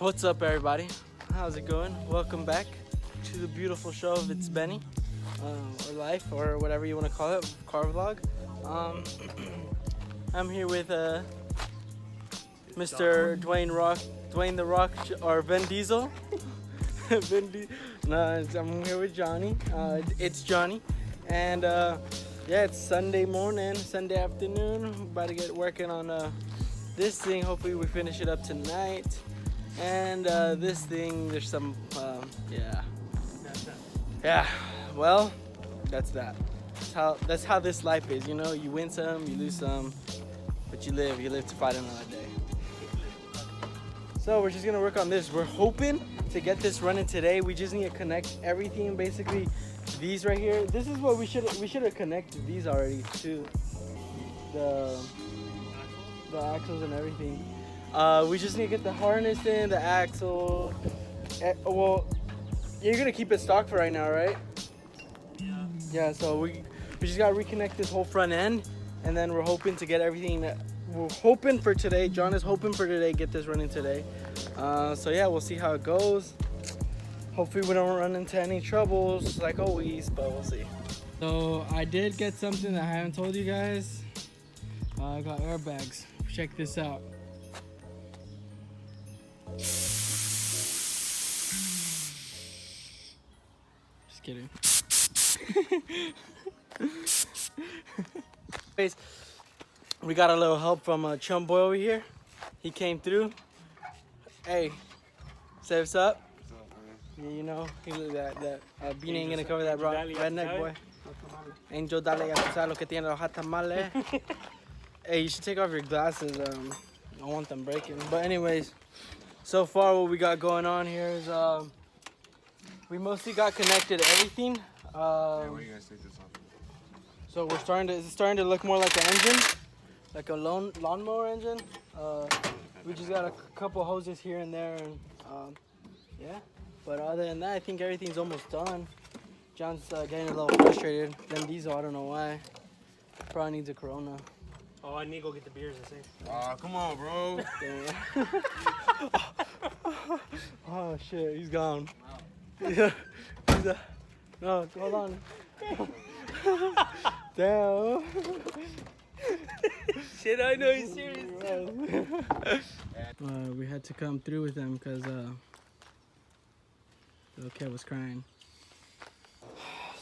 What's up, everybody? How's it going? Welcome back to the beautiful show of It's Benny, or Life, or whatever you want to call it, car vlog. I'm here with Mr. Dwayne the Rock, or Vin Diesel. I'm here with Johnny. It's Johnny, and yeah, it's Sunday morning, Sunday afternoon. We're about to get working on this thing. Hopefully, we finish it up tonight. And this thing, there's some, yeah. Well, that's that. That's how this life is. You know, you win some, you lose some, but you live to fight another day. So we're just gonna work on this. We're hoping to get this running today. We just need to connect everything. Basically, these right here. This is what we should have connected these already to the axles and everything. We just need to get the harness in, the axle. Well, you're gonna keep it stock for right now, right? Yeah. Yeah. So we just gotta reconnect this whole front end, and then we're hoping to get everything. We're hoping for today. John is hoping for today. Get this running today. So yeah, we'll see how it goes. Hopefully we don't run into any troubles like always, but we'll see. So I did get something that I haven't told you guys. I got airbags. Check this out. Just kidding. We got a little help from Chum Boy over here. He came through. Hey, say what's up. What's up, man? Yeah, you know, that Beanie ain't gonna cover that redneck boy. Angel dale, ya tú sabes lo que tiene los tamales. Hey, you should take off your glasses. I don't want them breaking. But anyways, so far what we got going on here is we mostly got connected everything. What do you guys think this on? So it's starting to look more like an engine, like a lawnmower engine. We just got a couple hoses here and there, and yeah. But other than that, I think everything's almost done. John's getting a little frustrated. Then Diesel, I don't know why. Probably needs a Corona. Oh, I need to go get the beers and say. Oh, come on, bro. Oh shit, he's gone. Yeah. No, hold on. Damn. Shit, I know he's serious too. We had to come through with them because the kid was crying.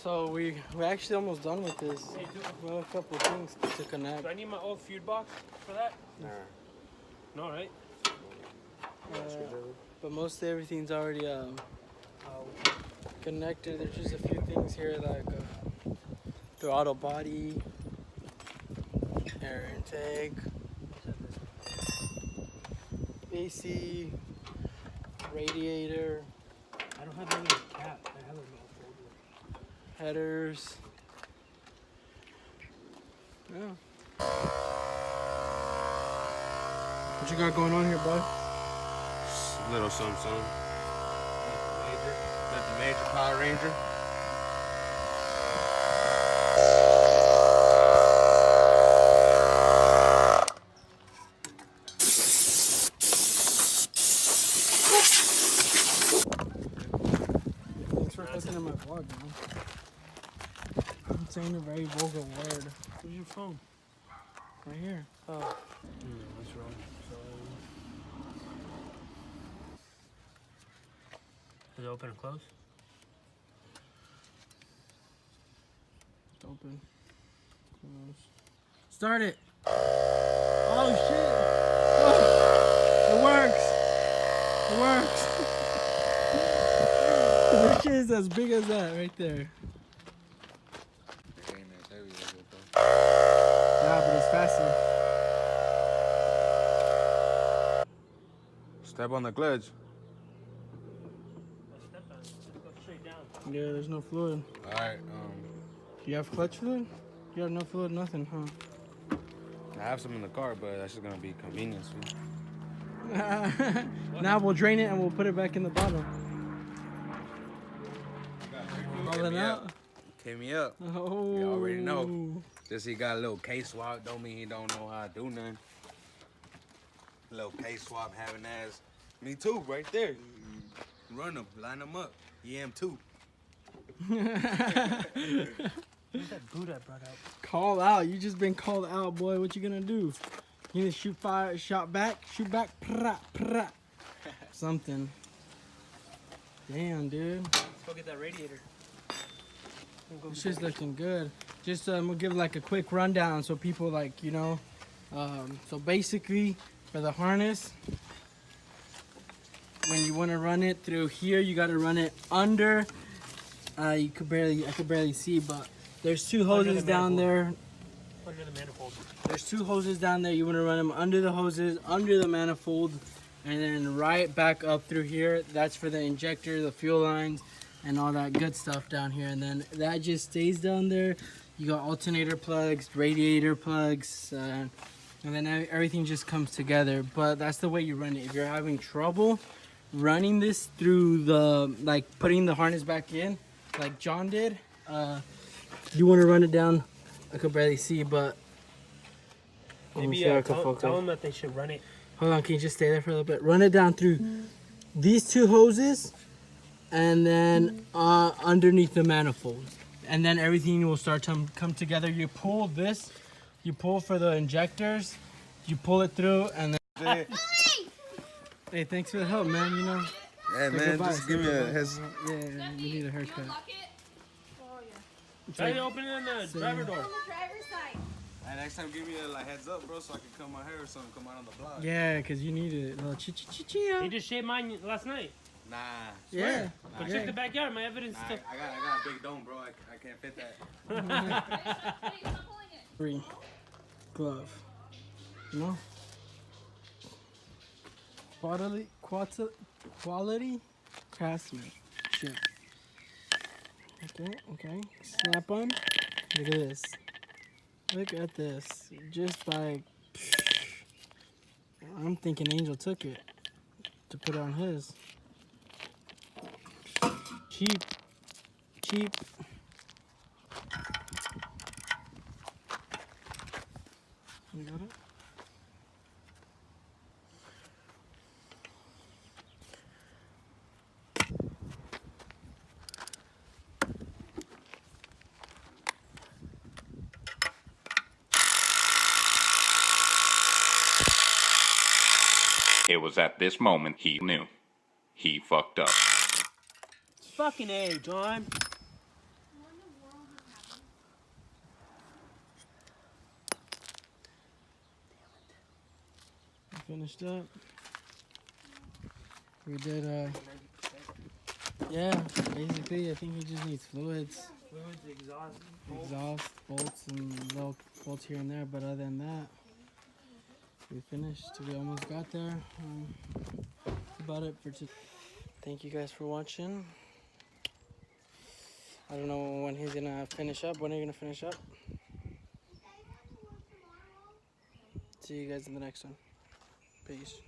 So we actually almost done with this. Hey, We have a couple of things to connect. Do I need my old feud box for that? Nah. No, right? But mostly everything's already connected. There's just a few things here like throttle body, air intake, AC, radiator, I don't have any cap. I have a metal folder. headers. Yeah. What you got going on here, bud? Little something. Got the major Power Ranger. Thanks for looking at my vlog, man. I'm saying a very vulgar word. Where's your phone? Right here. Oh. What's wrong? Is it open and close? It's open. Start it. Oh shit. Oh, it works. It works. The shit is as big as that right there. Yeah, but it's faster. Step on the clutch. I stepped on it. Just go straight down. Yeah, there's no fluid. Alright, You have clutch fluid? You have no fluid, nothing, huh? I have some in the car, but that's just gonna be convenience. Now we'll drain it and we'll put it back in the bottle. Rolling out. Hit me up. Oh. You already know. Just he got a little case swap, don't mean he don't know how to do nothing. Little case swap having ass. Me too, right there. Run them, line them up. EM2. Where's that boot I brought out? Call out. You just been called out, boy. What you gonna do? You gonna shoot fire, shoot back, prah, prah. Something. Damn, dude. Let's go get that radiator. This shit's looking good. Just we'll give like a quick rundown so people like, you know. So basically, for the harness, when you want to run it through here, you got to run it under. I could barely see, but there's two hoses down there. Under the manifold. There's two hoses down there. You want to run them under the hoses, under the manifold, and then right back up through here. That's for the injector, the fuel lines, and all that good stuff down here. And then that just stays down there. You got alternator plugs, radiator plugs, and then everything just comes together. But that's the way you run it. If you're having trouble running this through the, like putting the harness back in, like John did, you want to run it down. I could barely see, but Maybe tell them that they should run it. Hold on, can you just stay there for a little bit? Run it down through these two hoses, and then underneath the manifold, and then everything will start to come together. You pull this, you pull for the injectors, you pull it through, and then. Hey, thanks for the help, man. You know. Hey, man, just give me a heads. Yeah, you need a haircut. Try to open it in the driver door. On the driver's side. Hey, next time give me a heads up, bro, so I can cut my hair or something, come out on the block. Yeah, cause you need a little chi-chi-chi-chi. He just shaved mine last night. Nah. Yeah. I checked the backyard. My evidence Nah, still. I got a big dome, bro. I can't fit that. Stop pulling it. Free glove. You know? Quality craftsmanship. Okay. Snap on. Look at this. Look at this. Just like, I'm thinking Angel took it to put on his. Cheap. You got it? It was at this moment he knew. He fucked up. Fucking A, John. Finished up. We did, yeah, basically, I think he just needs fluids. Exhaust, bolts, and little bolts here and there, but other than that, we finished. We almost got there. That's about it for today. Thank you guys for watching. I don't know when he's gonna finish up. When are you gonna finish up? See you guys in the next one. Peace.